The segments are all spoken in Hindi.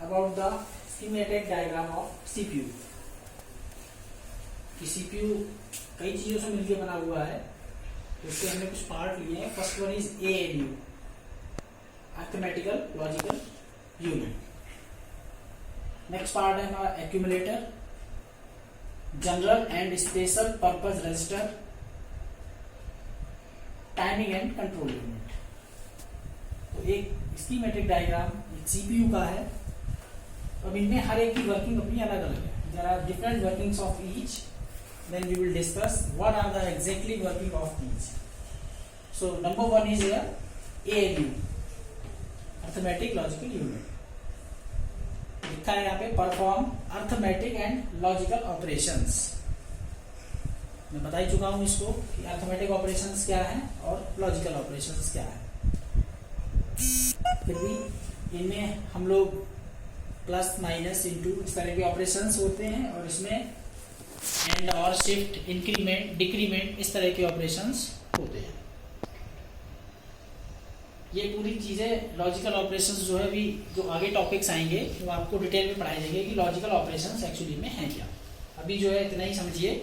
about the schematic diagram of CPU. कि CPU कई चीजों से मिलकर बना हुआ है, तो इसके हमने कुछ पार्ट लिए हैं. First one is ALU, arithmetical logical unit. Next part है हमारा accumulator, general and special purpose register, timing and control unit. तो एक स्कीमेटिक डायग्राम CPU का है. अब इनमें हर एक की वर्किंग अपनी अलग अलग है. There are different workings of each. Then we will discuss what are the exactly working of these. So number one is here ALU, arithmetic logical unit. लिखा है यहाँ पे perform arithmetic and logical operations. मैं बता ही चुका हूँ इसको कि arithmetic operations क्या है और logical operations क्या है. फिर भी इनमें हम लोग प्लस माइनस इंटू इस तरह के ऑपरेशंस होते हैं और इसमें एंड और शिफ्ट इंक्रीमेंट डिक्रीमेंट इस तरह के ऑपरेशंस होते हैं. ये पूरी चीजें लॉजिकल ऑपरेशंस जो है अभी जो आगे टॉपिक्स आएंगे वो आपको डिटेल में पढ़ाए जाएंगे कि लॉजिकल ऑपरेशंस एक्चुअली में हैं क्या. अभी जो है इतना ही समझिए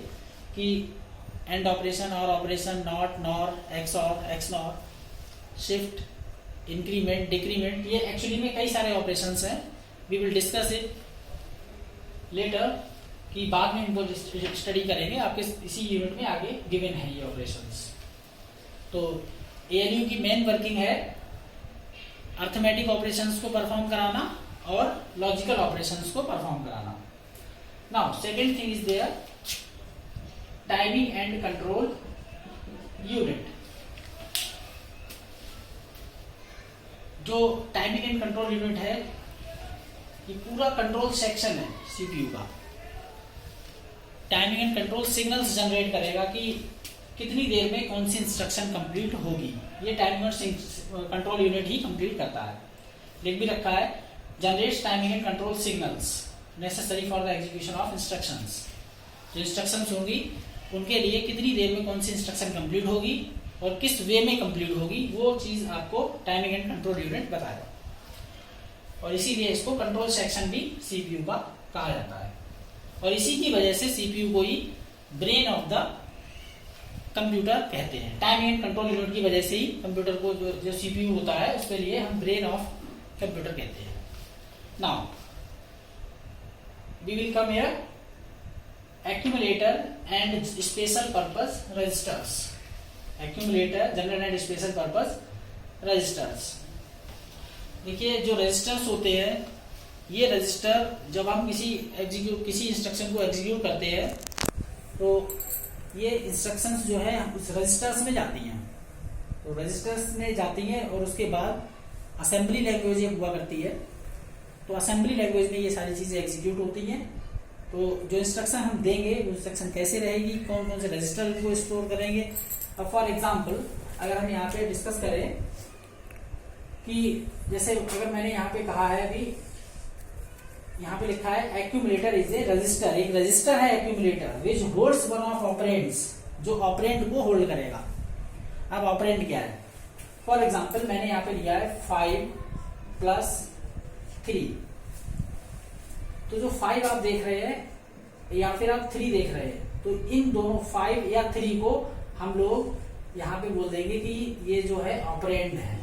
कि AND operation OR operation NOT NOR XOR XNOR shift increment decrement ये एक्चुअली में कई सारे ऑपरेशंस हैं. We will discuss it later कि बाद में इनको स्टडी करेंगे. आपके इसी यूनिट में आगे गिवन है ये ऑपरेशंस. तो ALU की मेन वर्किंग है अर्थमेटिक ऑपरेशंस को परफॉर्म कराना और लॉजिकल ऑपरेशंस को परफॉर्म कराना. Now second thing is there timing and control unit. जो टाइमिंग एंड कंट्रोल यूनिट है ये पूरा कंट्रोल सेक्शन है CPU का. Timing and control signals generate करेगा कि कितनी देर में कौन सी इंस्ट्रक्शन कंप्लीट होगी. ये टाइमिंग और कंट्रोल यूनिट ही कंप्लीट करता है. लिख भी रखा है generates timing and control signals necessary for the execution of instructions. जो इंस्ट्रक्शंस होंगी उनके लिए कितनी देर में कौन सी इंस्ट्रक्शन कंप्लीट होगी और किस वे में कंप्लीट होगी वो चीज आपको टाइमिंग एंड कंट्रोल यूनिट बताएगा. और इसीलिए इसको कंट्रोल सेक्शन भी CPU का कहा जाता है. और इसी की वजह से CPU को ही ब्रेन ऑफ द कंप्यूटर कहते हैं. टाइमिंग एंड कंट्रोल यूनिट की वजह से ही कंप्यूटर को जो CPU होता है उसके लिए हम ब्रेन ऑफ कंप्यूटर कहते हैं. Now we will come here accumulator and special purpose registers. Accumulator general and special purpose registers. देखिए जो रजिस्टर्स होते हैं ये रजिस्टर जब हम किसी इंस्ट्रक्शन को एग्जीक्यूट करते हैं तो ये इंस्ट्रक्शंस जो है उस रजिस्टर्स में जाती हैं. तो रजिस्टर्स में जाती हैं और उसके बाद असेंबली लैंग्वेज हुआ करती है. तो असेंबली लैंग्वेज में ये सारी चीजें एग्जीक्यूट होती हैं. तो जो इंस्ट्रक्शन हम देंगे वो इंस्ट्रक्शन कैसे रहेगी, कौन कौन से रजिस्टर को स्टोर करेंगे. अब फॉर एग्जाम्पल अगर हम यहाँ पे डिस्कस करें कि जैसे अगर मैंने यहाँ पे कहा है अभी यहाँ पे लिखा है एक्यूमुलेटर इज ए रजिस्टर. एक रजिस्टर है accumulator which holds one of operands, जो ऑपरेंड को होल्ड करेगा. अब ऑपरेंड क्या है? फॉर एग्जांपल मैंने यहाँ पे लिया है 5 + 3. तो जो 5 आप देख रहे हैं या फिर आप 3 देख रहे हैं तो इन दोनों 5 या 3 को हम लोग यहाँ पे बोल देंगे कि ये जो है ऑपरेंड है.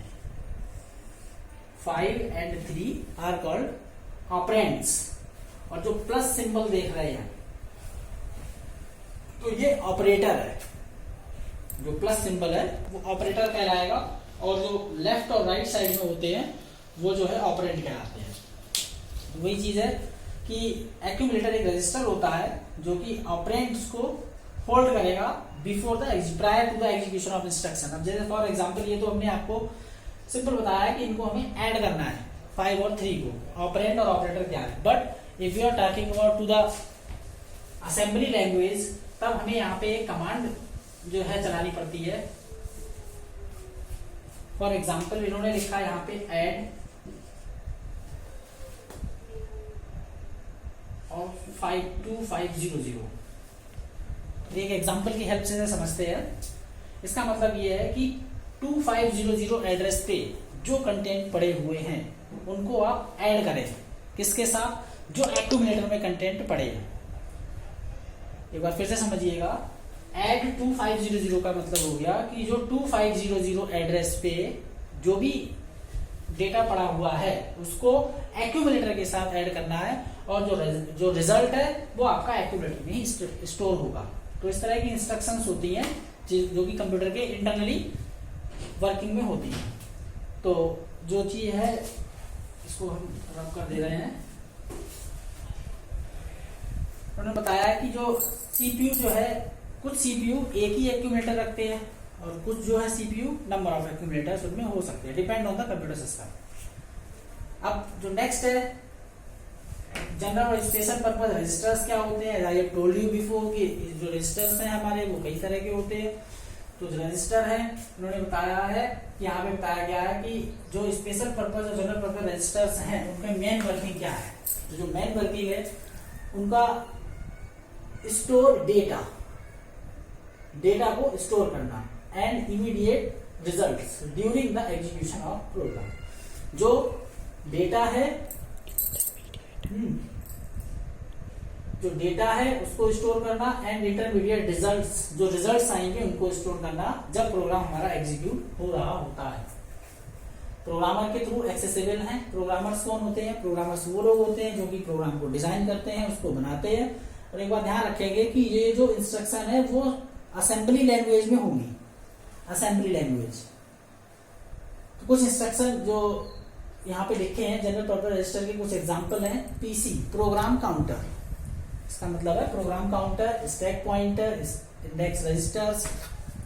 5 and 3 आर कॉल्ड ऑपरेंड्स. और जो प्लस सिंबल देख रहे हैं तो ये ऑपरेटर है. जो प्लस सिंबल है वो ऑपरेटर कहलाएगा और जो लेफ्ट और राइट साइड में होते हैं वो जो है ऑपरेंड कहलाते हैं. तो वही चीज है कि एक्यूमुलेटर एक रजिस्टर होता है जो कि ऑपरेंड्स को होल्ड करेगा before the prior to the execution of instruction. अब जैसे फॉर एग्जांपल ये तो हमने आपको सिंपल बताया है कि इनको हमें ऐड करना है 5 और 3 को. ऑपरेंड और ऑपरेटर क्या है. But if you are talking about to the assembly language तब हमें यहाँ पे एक कमांड जो है चलानी पड़ती है. फॉर एग्जांपल इन्होंने लिखा है यहाँ पे ऐड और 52500. एक एग्जांपल की हेल्प से समझते हैं. इसका मतलब ये है कि 2500 एड्रेस पे जो कंटेंट पड़े हुए हैं उनको आप ऐड करें. किसके साथ? जो एक्यूमुलेटर में कंटेंट पड़े। एक बार फिर से समझिएगा, ऐड 2500 का मतलब हो गया कि जो 2500 एड्रेस पे जो भी डेटा पड़ा हुआ है उसको एक्यूमुलेटर के साथ ऐड करना है, और जो रिजल्ट है वो आपका एक्यूमुलेटर में ही स्टोर होगा। तो इस तरह की इंस्ट्रक्शंस होती हैं जो कि कंप्यूटर के इंटरनली वर्किंग में होती है। तो जो चीज है इसको हम रब कर दे रहे हैं। उन्होंने बताया कि जो सीपीयू जो है, कुछ सीपीयू एक ही एक्यूमुलेटर रखते हैं और कुछ जो है सीपीयू नंबर ऑफ एक्यूमुलेटर्स उनमें हो सकते हैं, depend on the computer system. अब जो नेक्स्ट है, जनरल और स्पेशल पर्पस रजिस्टर्स क्या होते हैं? I have told you before कि जो रजिस्टर्स हैं हमारे वो कई तरह के होते हैं। तो जो रजिस्टर है उन्होंने बताया है, यहाँ पे बताया गया है कि जो स्पेशल पर्पस और जनरल पर्पस रजिस्टर्स हैं उनका मेन वर्किंग क्या है। तो जो मेन वर्किंग है उनका स्टोर डेटा को स्टोर करना and immediate results during the execution of program. जो डेटा है जो डेटा है उसको स्टोर करना एंड इंटरमीडिएट रिजल्ट्स, जो रिजल्ट्स आएंगे उनको स्टोर करना जब प्रोग्राम हमारा एग्जीक्यूट हो रहा होता है। प्रोग्रामर के थ्रू एक्सेसिबल हैं। प्रोग्रामर्स कौन होते हैं? प्रोग्रामर्स वो लोग होते हैं जो कि प्रोग्राम को डिजाइन करते हैं, उसको बनाते हैं। और एक बार ध्यान रखेंगे कि ये जो इंस्ट्रक्शन है वो असेंबली लैंग्वेज में होंगी, असेंबली लैंग्वेज। तो कुछ इंस्ट्रक्शन जो यहाँ पे लिखे हैं जनरल पर्पस रजिस्टर के कुछ एग्जांपल हैं। पीसी प्रोग्राम काउंटर, इसका मतलब है program counter, stack pointer, index registers,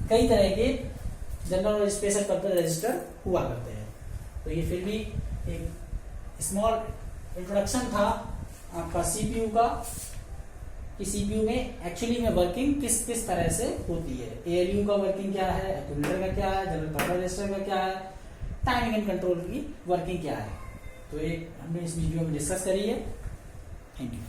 कई तरह के जनरल और स्पेशल पर्पस रजिस्टर हुआ करते हैं। तो ये फिर भी एक स्मॉल इंट्रोडक्शन था आपका सीपीयू का, कि सीपीयू में एक्चुअली में वर्किंग किस किस तरह से होती है। एएलयू का वर्किंग क्या है, एक्यूमुलेटर का क्या है, जनरल पर्पस रजिस्टर का क्या है, टाइमिंग एंड कंट्रोल की वर्किंग क्या है। तो एक हमने इस वीडियो में डिस्कस करी है। Thank you.